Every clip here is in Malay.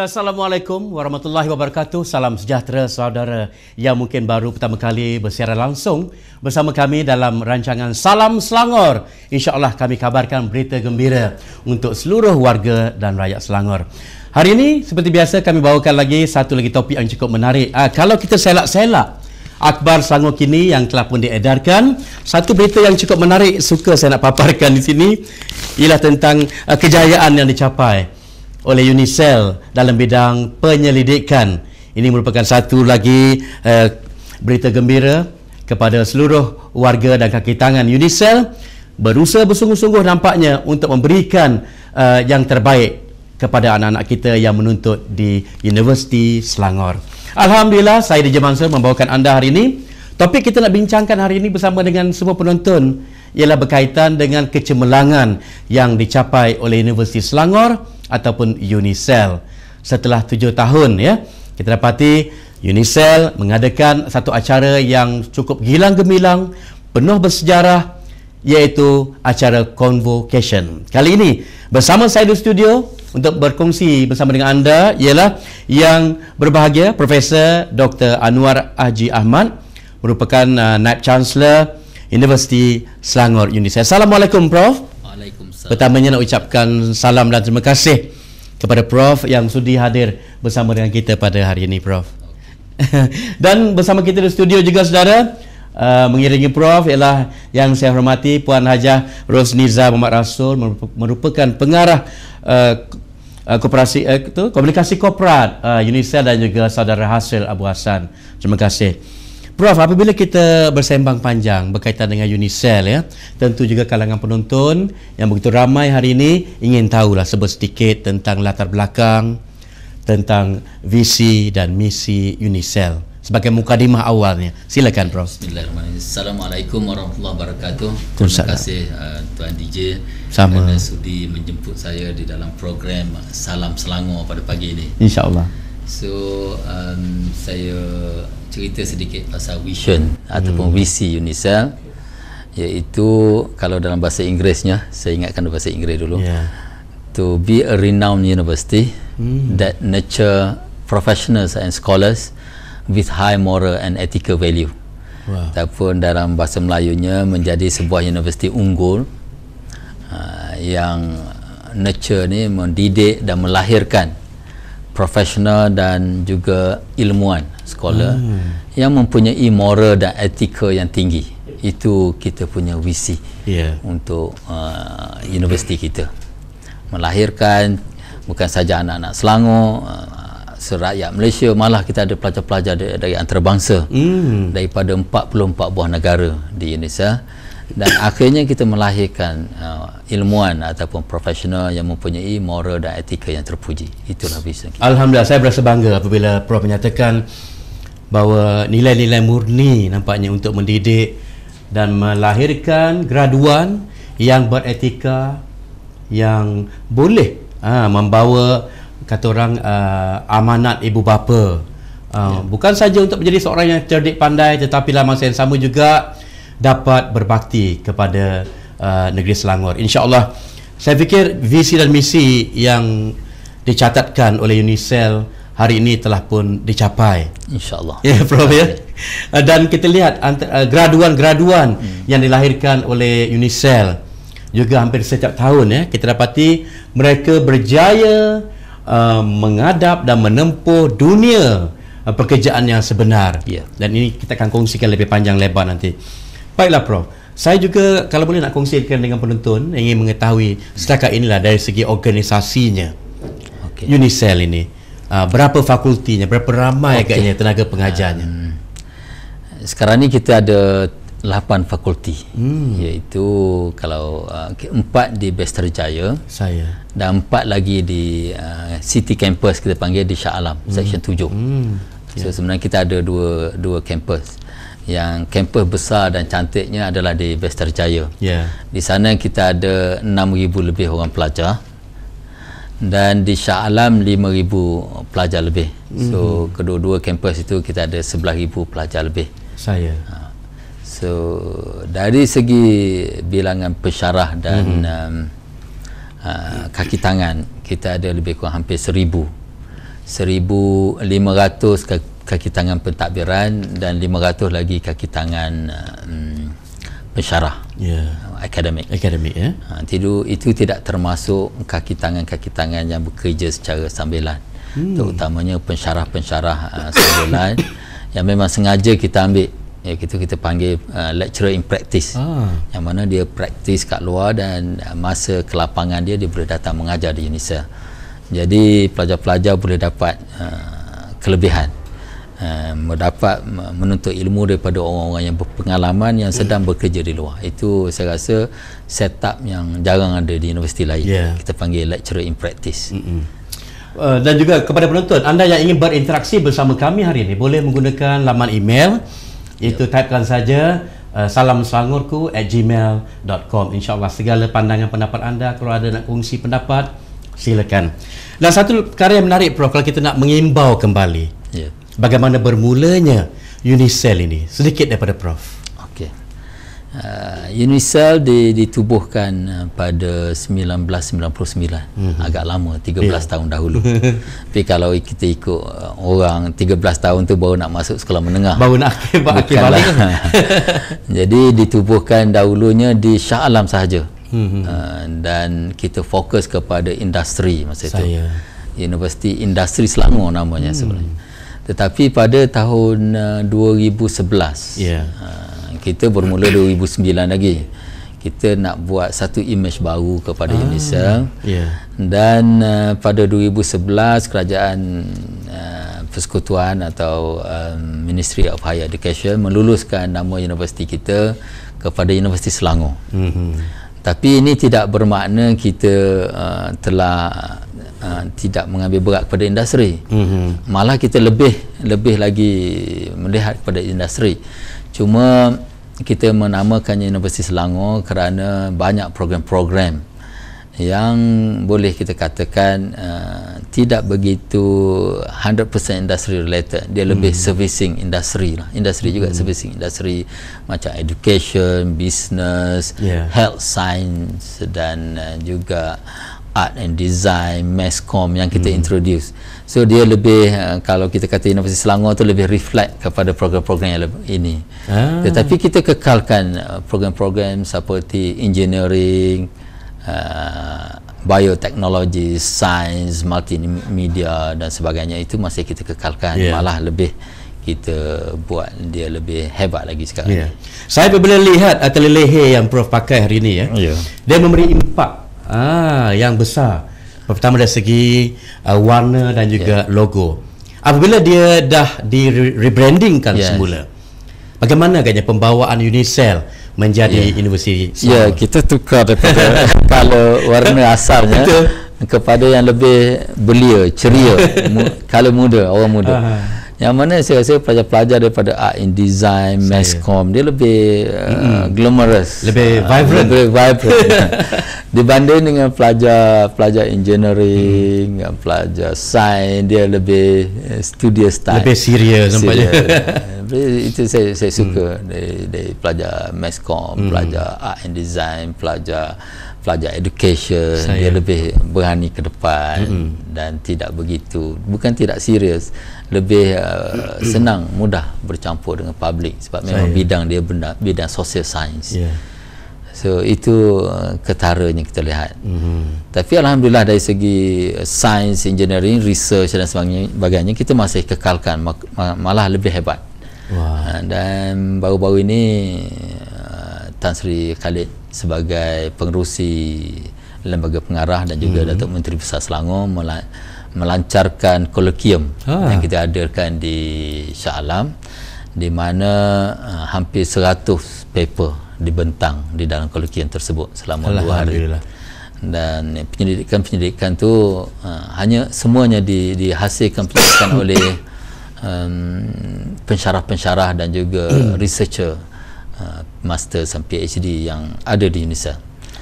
Assalamualaikum warahmatullahi wabarakatuh. Salam sejahtera saudara yang mungkin baru pertama kali bersiaran langsung bersama kami dalam rancangan Salam Selangor. InsyaAllah kami kabarkan berita gembira untuk seluruh warga dan rakyat Selangor. Hari ini seperti biasa kami bawakan lagi satu lagi topik yang cukup menarik. Kalau kita selak-selak akhbar Selangor kini yang telah pun diedarkan, satu berita yang cukup menarik suka saya nak paparkan di sini ialah tentang kejayaan yang dicapai oleh UNICEF dalam bidang penyelidikan. Ini merupakan satu lagi berita gembira kepada seluruh warga dan kaki tangan. UNICEF berusaha bersungguh-sungguh nampaknya untuk memberikan yang terbaik kepada anak-anak kita yang menuntut di Universiti Selangor. Alhamdulillah, saya DJ Mansur membawakan anda hari ini. Topik kita nak bincangkan hari ini bersama dengan semua penonton ialah berkaitan dengan kecemerlangan yang dicapai oleh Universiti Selangor ataupun UNICEF setelah 7 tahun ya. Kita dapati UNICEF mengadakan satu acara yang cukup gilang gemilang, penuh bersejarah, iaitu acara Convocation. Kali ini bersama saya di studio untuk berkongsi bersama dengan anda ialah yang berbahagia Profesor Dr. Anwar Haji Ahmad, merupakan Naib Chancellor Universiti Selangor UNICEF. Assalamualaikum Prof. Pertamanya nak ucapkan salam dan terima kasih kepada Prof yang sudi hadir bersama dengan kita pada hari ini Prof. Dan bersama kita di studio juga saudara, mengiringi Prof ialah yang saya hormati Puan Hajah Rosniza Muhammad Rasul, merupakan pengarah komunikasi korporat UNICEF, dan juga saudara Hasil Abu Hassan. Terima kasih Prof. Apabila kita bersembang panjang berkaitan dengan UNICEF ya, tentu juga kalangan penonton yang begitu ramai hari ini ingin tahulah sedikit tentang latar belakang, tentang visi dan misi UNICEF sebagai mukadimah awalnya. Silakan Prof. Bismillahirrahmanirrahim. Assalamualaikum warahmatullahi wabarakatuh. Terima kasih Tuan DJ kerana sudi menjemput saya di dalam program Salam Selangor pada pagi ini. InsyaAllah. So saya cerita sedikit pasal vision ataupun visi UNICEF, iaitu kalau dalam bahasa Inggerisnya, saya ingatkan bahasa Inggeris dulu, to be a renowned university that nurture professionals and scholars with high moral and ethical value. Ataupun dalam bahasa Melayunya, menjadi sebuah universiti unggul yang nurture ni mendidik dan melahirkan profesional dan juga ilmuwan, scholar yang mempunyai moral dan etika yang tinggi. Itu kita punya visi untuk universiti kita, melahirkan bukan saja anak-anak Selangor, serakyat Malaysia, malah kita ada pelajar-pelajar dari antarabangsa daripada 44 buah negara di Indonesia. Dan akhirnya kita melahirkan ilmuwan ataupun profesional yang mempunyai moral dan etika yang terpuji. Itulah visi kita. Alhamdulillah, saya berasa bangga apabila Prof menyatakan bahawa nilai-nilai murni nampaknya untuk mendidik dan melahirkan graduan yang beretika, yang boleh membawa kata orang amanat ibu bapa, bukan saja untuk menjadi seorang yang cerdik pandai, tetapi dalam masa yang sama juga dapat berbakti kepada negeri Selangor. InsyaAllah, saya fikir visi dan misi yang dicatatkan oleh UNICEF hari ini telah pun dicapai. InsyaAllah. Ya, Prof ya. Dan kita lihat graduan-graduan yang dilahirkan oleh UNICEF juga hampir setiap tahun ya, kita dapati mereka berjaya menghadap dan menempuh dunia pekerjaan yang sebenar. Dan ini kita akan kongsikan lebih panjang lebar nanti. Baiklah Prof, saya juga kalau boleh nak kongsikan dengan penonton yang ingin mengetahui setakat inilah dari segi organisasinya UNICEF ini, berapa fakultinya, berapa ramai agaknya tenaga pengajarnya. Sekarang ni kita ada 8 fakulti, iaitu kalau 4 di Bestarjaya dan 4 lagi di City Campus, kita panggil di Shah Alam, Section 7. So sebenarnya kita ada dua kampus. Yang kampus besar dan cantiknya adalah di Bestarjaya. Di sana kita ada 6,000 lebih orang pelajar, dan di Shah Alam 5,000 pelajar lebih. So kedua-dua kampus itu kita ada 11,000 pelajar lebih. So dari segi bilangan pensyarah dan kaki tangan, kita ada lebih kurang hampir 1,000 1,500 kaki tangan pentadbiran dan 500 lagi kaki tangan pensyarah akademik ya. Itu tidak termasuk kaki tangan yang bekerja secara sambilan, terutamanya pensyarah sambilan yang memang sengaja kita ambil, kita panggil lecturer in practice, yang mana dia praktis kat luar dan masa kelapangan dia boleh datang mengajar di UNISEL. Jadi pelajar-pelajar boleh dapat kelebihan, mendapat menuntut ilmu daripada orang-orang yang berpengalaman yang sedang bekerja di luar. Itu saya rasa setup yang jarang ada di universiti lain. Kita panggil lecturer in practice. Dan juga kepada penonton, anda yang ingin berinteraksi bersama kami hari ini boleh menggunakan laman email, itu typekan saja salamselangorku@gmail.com. InsyaAllah segala pandangan pendapat anda, kalau ada nak kongsi pendapat, silakan. Dan satu perkara yang menarik, Prof, kalau kita nak mengimbau kembali bagaimana bermulanya UNISEL ini, sedikit daripada Prof. UNISEL ditubuhkan pada 1999, agak lama, 13 tahun dahulu. Tapi kalau kita ikut orang, 13 tahun tu baru nak masuk sekolah menengah, baru nak akhir balik. Jadi ditubuhkan dahulunya di Shah Alam sahaja. Dan kita fokus kepada industri masa itu, Universiti Industri Selangor namanya sebenarnya. Tetapi pada tahun 2011 kita bermula 2009 lagi, kita nak buat satu image baru kepada UNISEL. Dan pada 2011 kerajaan persekutuan atau Ministry of Higher Education meluluskan nama universiti kita kepada Universiti Selangor. Tapi ini tidak bermakna kita telah tidak mengambil berat kepada industri. Malah kita lebih lagi melihat kepada industri. Cuma kita menamakannya Universiti Selangor kerana banyak program-program yang boleh kita katakan tidak begitu 100% industry related. Dia lebih servicing industri lah. Industri juga servicing industri, macam education, business, health science dan juga art and design, mass comm yang kita introduce. So dia lebih kalau kita kata Universiti Selangor tu lebih reflect kepada program-program yang ini. Tetapi kita kekalkan program-program seperti engineering, bioteknologi, sains, multimedia dan sebagainya, itu masih kita kekalkan. Malah lebih kita buat dia lebih hebat lagi sekarang. Saya bila lihat atelier leher yang Prof pakai hari ini, dia memberi impak yang besar. Pertama dari segi warna dan juga logo. Apabila dia dah di-rebrandingkan semula, bagaimana agaknya pembawaan UNISEL menjadi universiti Selangor? Kita tukar daripada kalau warna asalnya kepada yang lebih belia, ceria, color muda, orang muda. Yang mana saya rasa pelajar-pelajar daripada art and design, mass comm, dia lebih glamorous, lebih vibrant, dibanding dengan pelajar engineering, pelajar sains, dia lebih studious style, lebih serius nampaknya. Itu saya suka dari pelajar mass comm, pelajar art and design, pelajar education. Dia lebih berani ke depan dan tidak begitu, bukan tidak serius, lebih senang, mudah bercampur dengan public sebab memang bidang dia bidang social science. So itu ketaranya kita lihat. Tapi alhamdulillah dari segi science, engineering, research dan sebagainya kita masih kekalkan, malah lebih hebat. Dan baru-baru ini Tan Sri Khalid sebagai pengerusi Lembaga Pengarah dan juga Datuk Menteri Besar Selangor melancarkan kolokium yang kita adakan di Shah Alam, di mana hampir 100 paper dibentang di dalam kolokium tersebut selama 2 hari. Dan penyelidikan tu hanya semuanya dihasilkan penelitian oleh pensyarah-pensyarah dan juga researcher master sampai PhD yang ada di UNISEL.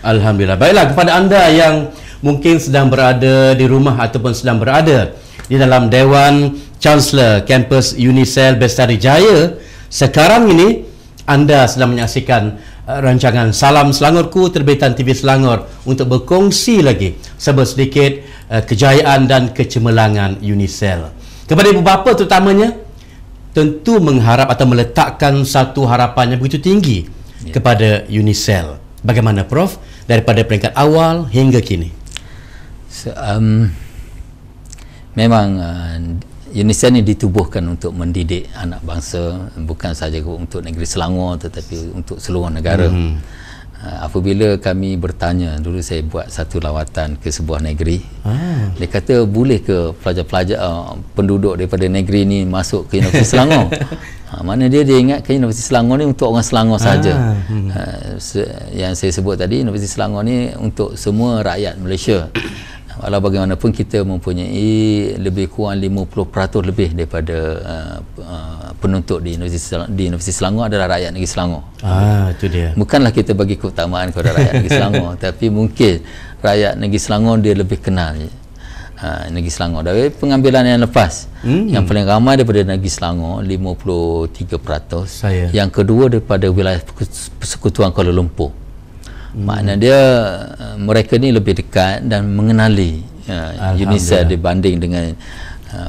Alhamdulillah. Baiklah, kepada anda yang mungkin sedang berada di rumah ataupun sedang berada di dalam Dewan Chancellor Kampus UNISEL Bestari Jaya, sekarang ini anda sedang menyaksikan rancangan Salam Selangorku terbitan TV Selangor untuk berkongsi lagi sedikit kejayaan dan kecemerlangan UNICEL. Kepada ibu bapa terutamanya, tentu mengharap atau meletakkan satu harapan yang begitu tinggi kepada UNICEL. Bagaimana Prof daripada peringkat awal hingga kini? Memang UNICEL ini ditubuhkan untuk mendidik anak bangsa, bukan sahaja untuk negeri Selangor tetapi untuk seluruh negara. Apabila kami bertanya, dulu saya buat satu lawatan ke sebuah negeri, dia kata boleh ke pelajar-pelajar penduduk daripada negeri ini masuk ke Universiti Selangor? Mana dia ingat ke Universiti Selangor ni untuk orang Selangor saja. Yang saya sebut tadi, Universiti Selangor ni untuk semua rakyat Malaysia. Walau bagaimanapun kita mempunyai lebih kurang 50% lebih daripada penuntut di Universiti Selangor adalah rakyat negeri Selangor. Itu dia. Bukanlah kita bagi keutamaan kepada rakyat negeri Selangor, tapi mungkin rakyat negeri Selangor dia lebih kenal negeri Selangor. Dari pengambilan yang lepas, yang paling ramai daripada negeri Selangor 53%. Yang kedua daripada wilayah Persekutuan Kuala Lumpur. Makna dia mereka ni lebih dekat dan mengenali UNICEL dibanding dengan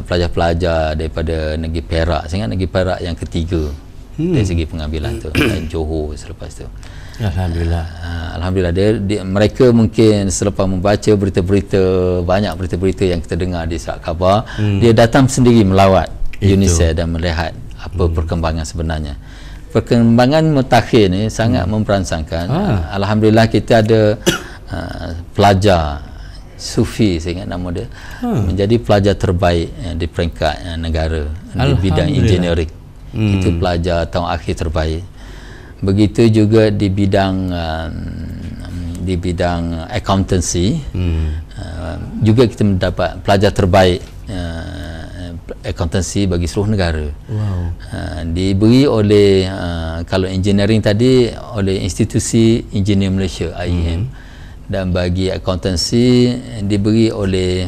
pelajar-pelajar daripada negeri Perak. Saya ingat negeri Perak yang ketiga dari segi pengambilan tu, dan Johor selepas tu. Alhamdulillah. Alhamdulillah mereka mungkin selepas membaca berita-berita, banyak berita-berita yang kita dengar di surat khabar, dia datang sendiri melawat UNICEL dan melihat apa perkembangan sebenarnya. Perkembangan mutakhir ni sangat memperansangkan. Alhamdulillah kita ada pelajar Sufi, saya ingat nama dia, menjadi pelajar terbaik di peringkat negara di bidang engineering. Itu pelajar tahun akhir terbaik. Begitu juga di bidang accountancy, juga kita mendapat pelajar terbaik akuntansi bagi seluruh negara. Diberi oleh kalau engineering tadi oleh Institusi Engineer Malaysia IEM, dan bagi akuntansi diberi oleh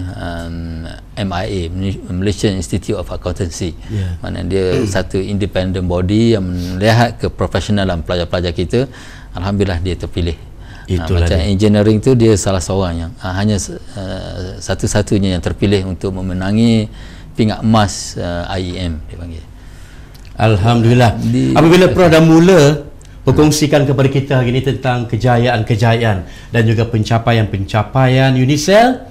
MIA, Malaysian Institute of Accountancy. Mana dia satu independent body yang melihat keprofesionalan pelajar-pelajar kita. Alhamdulillah dia terpilih. Macam engineering tu dia salah seorang yang hanya satu-satunya yang terpilih untuk memenangi pingat emas IEM dia panggil. Alhamdulillah. Apabila Prof dah mula berkongsikan kepada kita hari ini tentang kejayaan-kejayaan dan juga pencapaian-pencapaian UNICEL,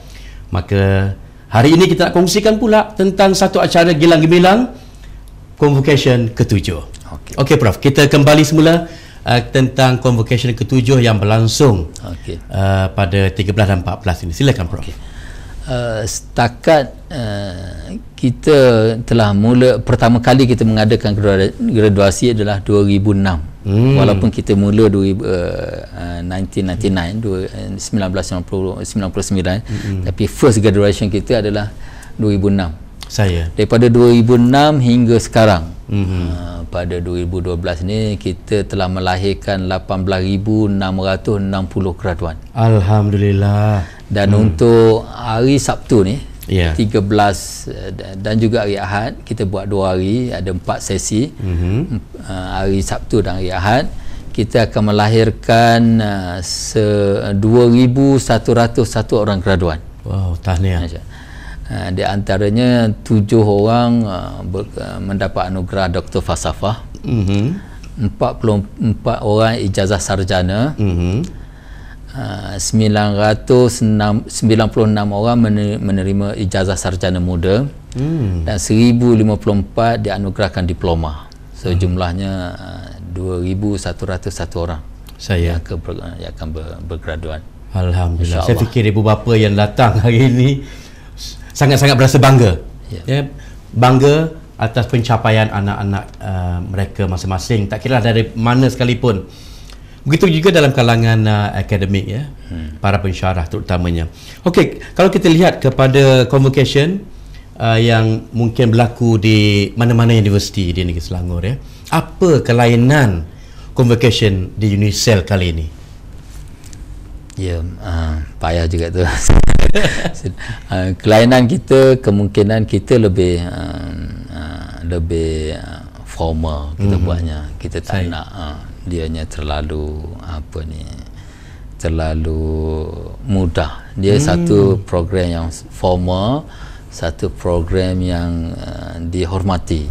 maka hari ini kita nak kongsikan pula tentang satu acara gilang gemilang, Convocation ke-7. Okey Prof, kita kembali semula tentang Convocation ke-7 yang berlangsung pada 13 dan 14 ini. Silakan Prof. Setakat kita telah mula, pertama kali kita mengadakan graduasi adalah 2006. Walaupun kita mula 1999, tapi first graduation kita adalah 2006. Daripada 2006 hingga sekarang, pada 2012 ni kita telah melahirkan 18,660 graduan. Alhamdulillah. Dan untuk hari Sabtu ni 13 dan juga hari Ahad, kita buat 2 hari, ada 4 sesi. Hari Sabtu dan hari Ahad kita akan melahirkan 2,101 orang graduan. Wow, tahniah. Di antaranya 7 orang mendapat anugerah Doktor Falsafah, 44 orang ijazah sarjana, 996 orang menerima ijazah sarjana muda, dan 1054 dianugerahkan diploma. So jumlahnya 2,101 orang yang akan bergraduan. Alhamdulillah. Saya fikir ibu bapa yang datang hari ini sangat-sangat berasa bangga. Bangga atas pencapaian anak-anak mereka masing-masing, tak kira dari mana sekalipun. Begitu juga dalam kalangan akademik, para pensyarah terutamanya. Okey, kalau kita lihat kepada convocation yang mungkin berlaku di mana-mana universiti di negeri Selangor, apa kelainan convocation di UNICEL kali ini? Payah juga tu. Kelainan kita, kemungkinan kita lebih formal kita buatnya. Kita tak nak dianya terlalu terlalu mudah. Dia satu program yang formal, satu program yang dihormati.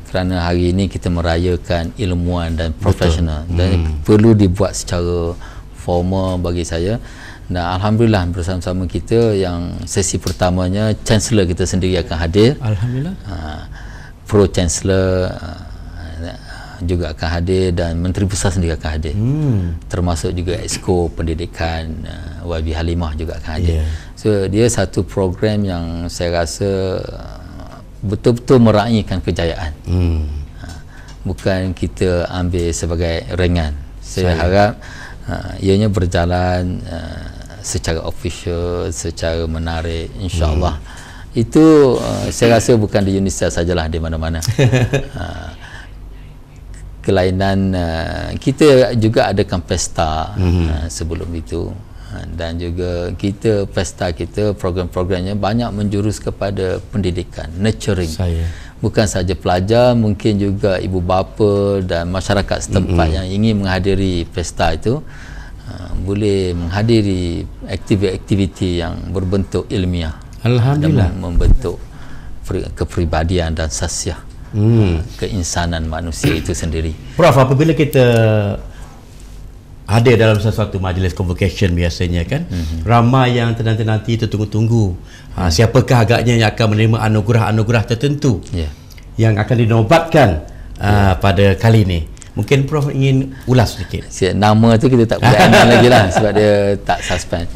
Kerana hari ini kita merayakan ilmuwan dan profesional, dan perlu dibuat secara formal bagi saya. Dan alhamdulillah bersama-sama kita yang sesi pertamanya Chancellor kita sendiri akan hadir. Alhamdulillah. Pro Chancellor juga akan hadir dan Menteri Besar sendiri akan hadir. Termasuk juga Exco Pendidikan YB Halimah juga akan hadir. So dia satu program yang saya rasa betul-betul meraihkan kejayaan. Bukan kita ambil sebagai ringan. Saya harap ianya berjalan secara official, secara menarik, insya-Allah. Itu saya rasa bukan di UNISEL sajalah, di mana-mana. Kelainan kita juga adakan pesta sebelum itu, dan juga kita pesta kita program-programnya banyak menjurus kepada pendidikan, nurturing. Bukan saja pelajar, mungkin juga ibu bapa dan masyarakat setempat yang ingin menghadiri pesta itu boleh menghadiri aktiviti-aktiviti yang berbentuk ilmiah. Alhamdulillah. Dan membentuk kepribadian dan sasiah keinsanan manusia itu sendiri. Prof, apabila kita hadir dalam sesuatu majlis convocation biasanya kan, ramai yang nanti tertunggu-tunggu. Siapakah agaknya yang akan menerima anugerah-anugerah tertentu yang akan dinobatkan pada kali ini? Mungkin Prof ingin ulas sedikit. Nama tu kita tak boleh anal lagi lah sebab dia tak suspend.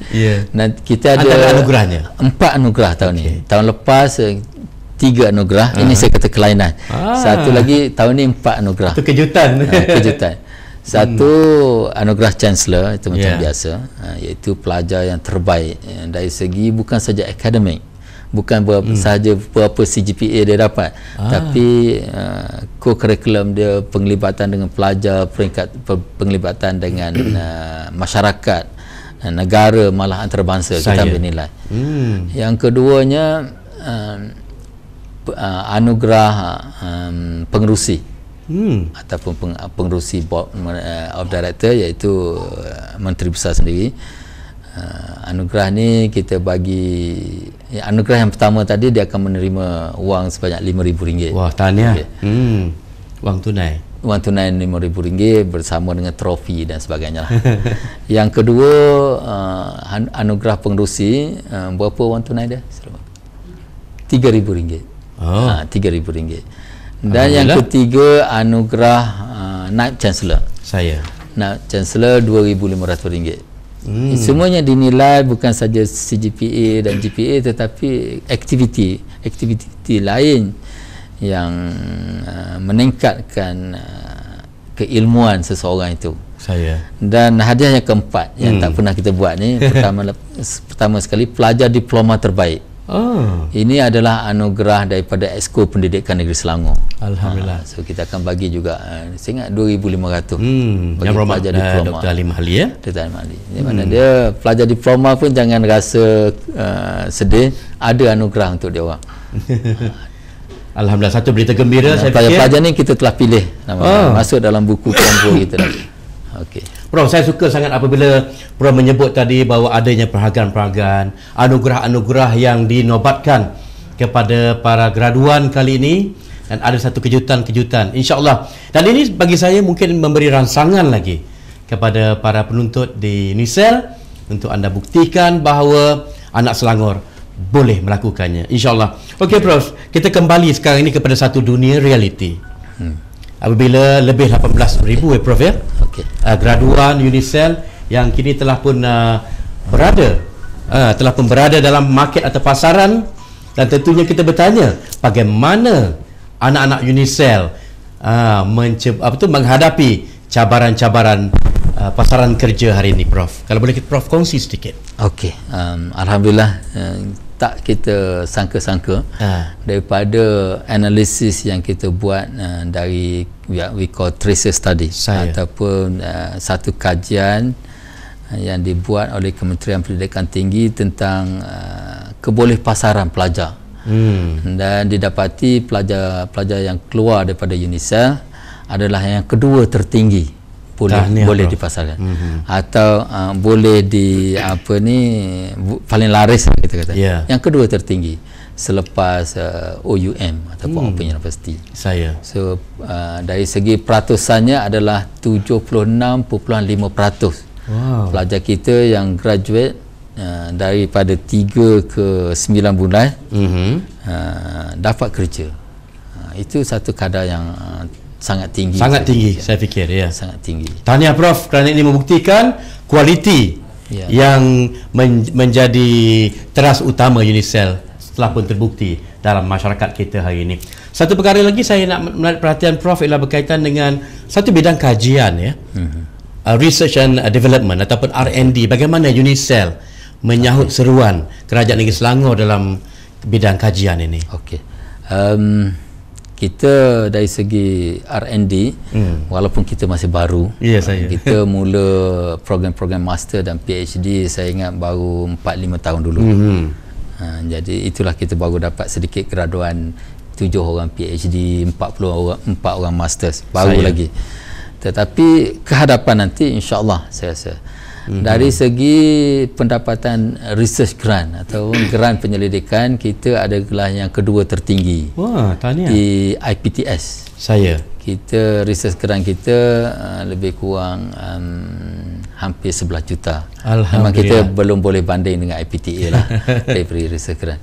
Dan kita ada anugerahnya 4 anugerah tahun ni. Tahun lepas 3 anugerah. Ini saya kata kelainan. Satu lagi tahun ni 4 anugerah. Itu kejutan. Kejutan. Satu anugerah Chancellor, itu macam biasa, iaitu pelajar yang terbaik dari segi bukan saja akademik, bukan sahaja berapa CGPA dia dapat, tapi co-curriculum dia, penglibatan dengan pelajar, penglibatan dengan masyarakat, negara, malah antarabangsa, kita ambil nilai. Yang keduanya anugerah pengerusi ataupun pengerusi board of director, iaitu Menteri Besar sendiri. Anugerah ni kita bagi, anugerah yang pertama tadi dia akan menerima wang sebanyak RM5,000. Wah, tahniah. Wang tunai RM5,000 bersama dengan trofi dan sebagainya lah. Yang kedua anugerah pengerusi, berapa wang tunai dia? RM3,000. RM3,000. Dan yang ketiga anugerah Naib Chancellor. Naib Chancellor RM2,500. Semuanya dinilai bukan saja CGPA dan GPA, tetapi aktiviti lain yang meningkatkan keilmuan seseorang itu. Dan hadiah yang keempat yang tak pernah kita buat ni, pertama sekali pelajar diploma terbaik. Ini adalah anugerah daripada Exco Pendidikan Negeri Selangor. Alhamdulillah. So kita akan bagi juga, saya ingat RM2,500 bagi pelajar diploma. Dr. Halimah Ali Dr. Halimah Ali. Di mana dia pelajar diploma pun jangan rasa sedih, ada anugerah untuk dia orang. Alhamdulillah, satu berita gembira. Saya pelajar ni kita telah pilih masuk dalam buku kompo kita dah. Okey. Prof, saya suka sangat apabila Prof menyebut tadi bahawa adanya peragaan-peragaan, anugerah-anugerah yang dinobatkan kepada para graduan kali ini, dan ada satu kejutan-kejutan, insya-Allah. Dan ini bagi saya mungkin memberi rangsangan lagi kepada para penuntut di UNISEL untuk anda buktikan bahawa anak Selangor boleh melakukannya, insya-Allah. Okey Prof, kita kembali sekarang ini kepada satu dunia realiti. Apabila lebih 18,000 Prof ya, graduan UNISEL yang kini telah pun berada dalam market atau pasaran, dan tentunya kita bertanya bagaimana anak-anak UNISEL menghadapi cabaran-cabaran pasaran kerja hari ini, Prof. Kalau boleh Prof kongsi sedikit. Okey, alhamdulillah, tak kita sangka-sangka daripada analisis yang kita buat dari we call tracer study ataupun satu kajian yang dibuat oleh Kementerian Pendidikan Tinggi tentang kebolehpasaran pelajar. Dan didapati pelajar yang keluar daripada UNISEL adalah yang kedua tertinggi boleh dipasarkan. Atau boleh di paling laris kita kata. Yang kedua tertinggi selepas OUM ataupun Open University. So dari segi peratusannya adalah 76.5%. Pelajar kita yang graduate daripada 3 ke 9 bulan dapat kerja. Itu satu kadar yang sangat tinggi. Sangat tinggi saya fikir, ya. Sangat tinggi. Tahniah Prof kerana ini membuktikan kualiti yang menjadi teras utama UNICEL telah pun terbukti dalam masyarakat kita hari ini. Satu perkara lagi saya nak menarik perhatian Prof ialah berkaitan dengan satu bidang kajian, ya. Research and Development ataupun R&D. Bagaimana UNICEL menyahut seruan Kerajaan Negeri Selangor dalam bidang kajian ini? Kita dari segi R&D, walaupun kita masih baru, kita mula program-program master dan PhD saya ingat baru 4-5 tahun dulu. Jadi itulah kita baru dapat sedikit graduan, 7 orang PhD, 4 orang masters baru lagi. Tetapi kehadapan nanti insya-Allah saya rasa dari segi pendapatan research grant atau grant penyelidikan, kita adalah yang kedua tertinggi. Di IPTS. Kita research grant kita lebih kurang hampir 11 juta. Memang kita belum boleh banding dengan IPTA lah dari research grant.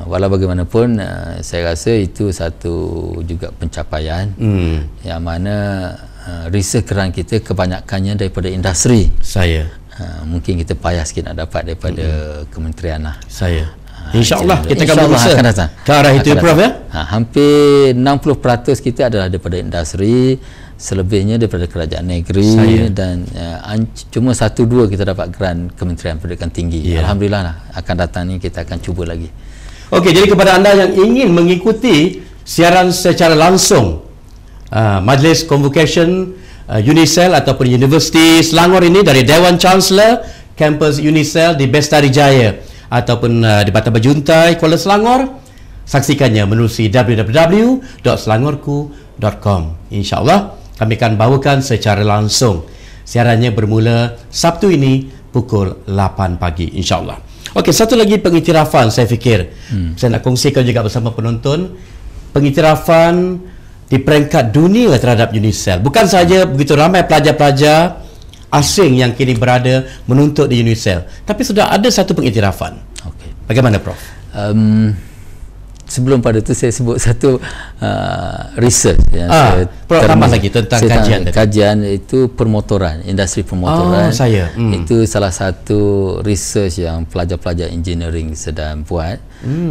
Walau bagaimanapun saya rasa itu satu juga pencapaian yang mana research grant kita kebanyakannya daripada industri. Mungkin kita payah sikit nak dapat daripada kementerian lah. InsyaAllah kita akan berusaha ke arah itu, Prof, ya. Hampir 60% kita adalah daripada industri, selebihnya daripada kerajaan negeri, dan cuma 1-2 kita dapat grant Kementerian Pendidikan Tinggi. Alhamdulillah lah, akan datang ni kita akan cuba lagi. Okey, jadi kepada anda yang ingin mengikuti siaran secara langsung Majlis Convocation UNICEL ataupun Universiti Selangor ini dari Dewan Chancellor kampus UNICEL di Bestari Jaya ataupun di Batam Bajuntai, Kuala Selangor, saksikannya menerusi www.selangorku.com. InsyaAllah kami akan bawakan secara langsung. Siarannya bermula Sabtu ini pukul 8 pagi, insyaAllah. Okey, satu lagi pengiktirafan saya fikir saya nak kongsikan juga bersama penonton. Pengiktirafan di peringkat dunia terhadap UNICEL. Bukan saja begitu ramai pelajar-pelajar asing yang kini berada menuntut di UNICEL, tapi sudah ada satu pengiktirafan. Bagaimana, Prof? Sebelum pada itu saya sebut satu research yang Prof tambah lagi tentang kajian itu permotoran, industri permotoran. Itu salah satu research yang pelajar-pelajar engineering sedang buat.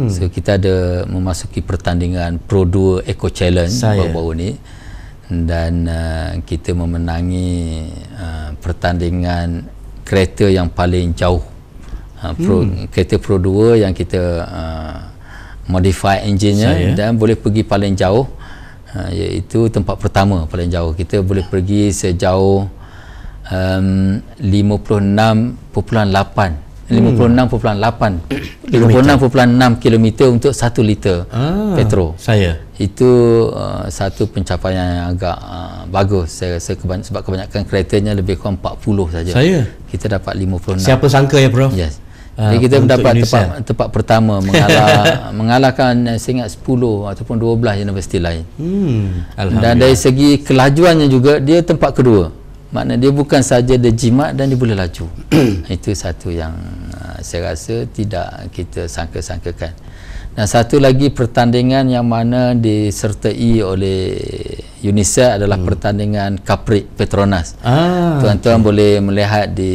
So kita ada memasuki pertandingan Pro 2 Eco Challenge baru-baru ni, dan kita memenangi pertandingan kereta yang paling jauh, kereta Pro 2 yang kita modify engine-nya dan boleh pergi paling jauh, iaitu tempat pertama paling jauh. Kita boleh pergi sejauh 56.6 km untuk 1 liter petrol. Itu satu pencapaian yang agak bagus saya rasa, sebab kebanyakan keretanya lebih kurang 40 saja. Kita dapat 56. Siapa sangka, ya, Prof? Jadi kita mendapat tempat pertama mengalahkan saya ingat 10 ataupun 12 universiti lain. Dan dari segi kelajuannya juga dia tempat kedua. Maknanya dia bukan saja dia jimat dan dia boleh laju. Itu satu yang saya rasa tidak kita sangka-sangkakan. Dan satu lagi pertandingan yang mana disertai oleh UNICEL adalah pertandingan Kaprik Petronas. Tuan-tuan boleh melihat di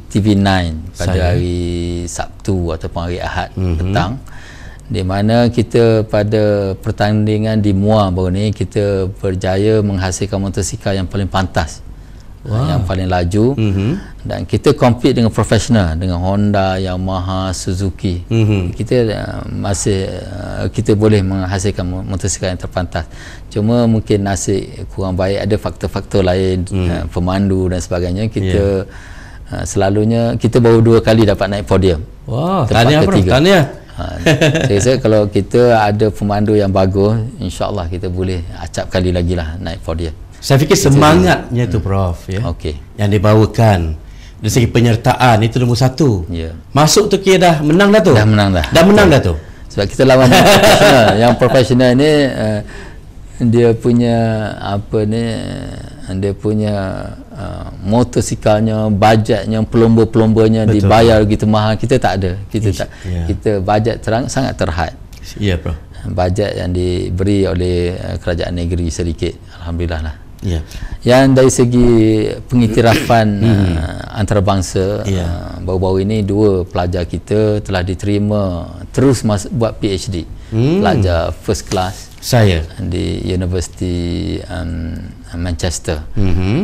TV9 pada hari Sabtu ataupun hari Ahad petang, di mana kita pada pertandingan di Muar baru ni kita berjaya menghasilkan motosikal yang paling pantas, yang paling laju, dan kita compete dengan profesional, dengan Honda, Yamaha, Suzuki. Kita masih kita boleh menghasilkan motosikal yang terpantas. Cuma mungkin nasib kurang baik, ada faktor-faktor lain, pemandu dan sebagainya. Kita selalunya kita baru 2 kali dapat naik podium. Tahniah, Prof. Tahniah. Saya rasa kalau kita ada pemandu yang bagus, insya-Allah kita boleh acap kali lagi lah naik podium. Saya fikir semangatnya tu Prof, ya. Okey. Yang dibawakan dari segi penyertaan itu nombor satu. Ya. Masuk tu kira dah menang dah tu. Dah menang dah. Dah menang dah tu. Sebab kita lawan profesional. Yang profesional ni dia punya apa ni, dia punya motorsikalnya, bajetnya, pelomba-pelombanya dibayar begitu mahal. Kita tak ada. Kita bajet sangat terhad. Ya, Prof. Bajet yang diberi oleh kerajaan negeri sedikit, alhamdulillah lah. Ya. Yang dari segi pengiktirafan antarabangsa, baru-baru ini 2 pelajar kita telah diterima terus buat PhD. Pelajar first class saya di University Manchester.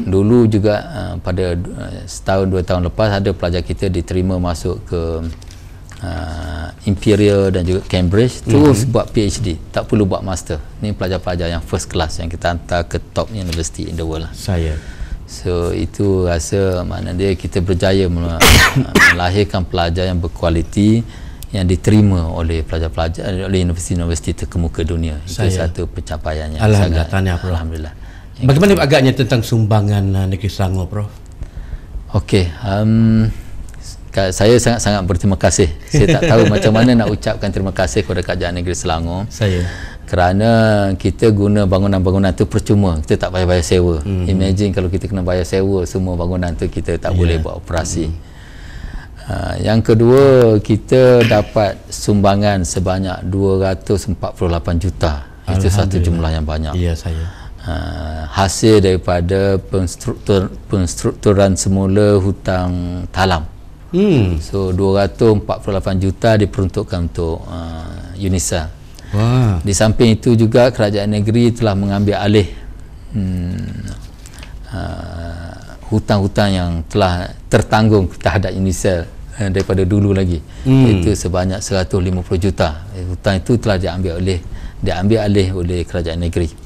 Dulu juga pada setahun 2 tahun lepas ada pelajar kita diterima masuk ke Imperial dan juga Cambridge, terus buat PhD, tak perlu buat master. Ni pelajar-pelajar yang first class yang kita hantar ke top university in the world lah. So itu rasa makna dia kita berjaya melahirkan pelajar yang berkualiti, yang diterima oleh pelajar-pelajar oleh universiti-universiti terkemuka dunia. Itu satu pencapaian yang alhamdulillah, sangat tahniah, Prof. Alhamdulillah. Bagaimana agaknya tentang sumbangan negeri Selangor, Prof? Okey, saya sangat-sangat berterima kasih. Saya tak tahu macam mana nak ucapkan terima kasih kepada Kerajaan Negeri Selangor. Kerana kita guna bangunan-bangunan tu percuma, kita tak payah bayar sewa. Imagine kalau kita kena bayar sewa semua bangunan tu, kita tak boleh buat operasi. Yang kedua, kita dapat sumbangan sebanyak 248 juta. Itu satu jumlah yang banyak. Ya, saya. Hasil daripada penstrukturan semula hutang talam. So 248 juta diperuntukkan untuk UNICEF. Di samping itu juga kerajaan negeri telah mengambil alih hutang-hutang yang telah tertanggung terhadap UNICEF daripada dulu lagi. Itu sebanyak 150 juta. Hutang itu telah diambil alih oleh kerajaan negeri.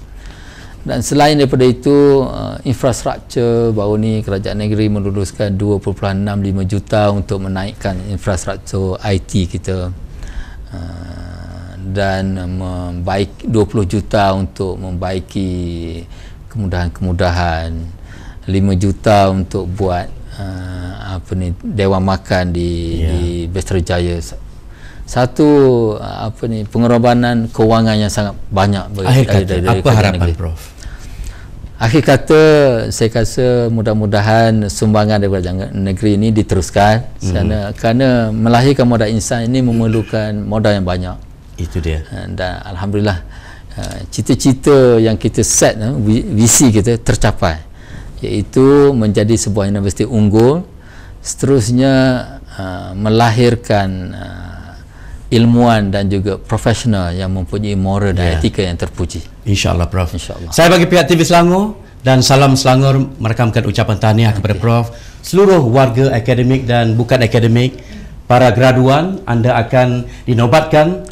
Dan selain daripada itu, infrastruktur, baru ni kerajaan negeri meluluskan 2.65 juta untuk menaikkan infrastruktur IT kita, dan 20 juta untuk membaiki kemudahan-kemudahan, 5 juta untuk buat dewan makan di Besarjaya. Satu pengorbanan kewangan yang sangat banyak dari apa harapan negeri. Prof? Akhir kata, saya rasa mudah-mudahan sumbangan daripada negeri ini diteruskan, kerana melahirkan modal insan ini memerlukan modal yang banyak. Itu dia. Dan alhamdulillah, cita-cita yang kita set, visi kita tercapai, iaitu menjadi sebuah universiti unggul, seterusnya melahirkan ilmuwan dan juga profesional yang mempunyai moral dan etika yang terpuji. InsyaAllah, Prof. InsyaAllah. Saya bagi pihak TV Selangor dan Salam Selangor merekamkan ucapan tahniah kepada Prof, seluruh warga akademik dan bukan akademik, para graduan. Anda akan dinobatkan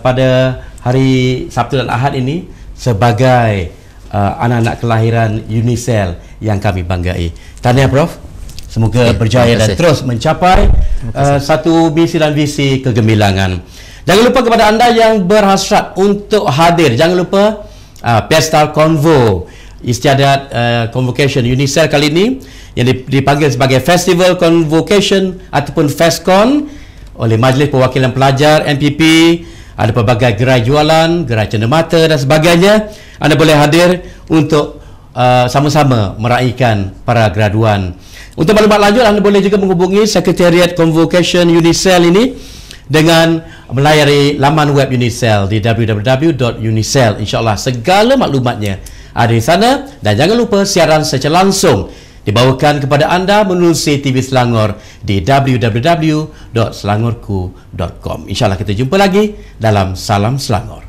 pada hari Sabtu dan Ahad ini sebagai anak-anak kelahiran UNICEF yang kami banggai. Tahniah, Prof. Semoga berjaya dan terus mencapai satu misi dan visi kegemilangan. Jangan lupa kepada anda yang berhasrat untuk hadir, jangan lupa Pesta Convo Istiadat Convocation UNICEF kali ini yang dipanggil sebagai Festival Convocation ataupun FESCON oleh Majlis Perwakilan Pelajar MPP. Ada pelbagai gerai jualan, gerai cenderamata dan sebagainya. Anda boleh hadir untuk sama-sama meraihkan para graduan. Untuk maklumat lanjut, anda boleh juga menghubungi Sekretariat Convocation UNICEF ini dengan melayari laman web UNICEF di www.unicef. InsyaAllah segala maklumatnya ada di sana. Dan jangan lupa siaran secara langsung dibawakan kepada anda menerusi TV Selangor di www.selangorku.com. InsyaAllah kita jumpa lagi dalam Salam Selangor.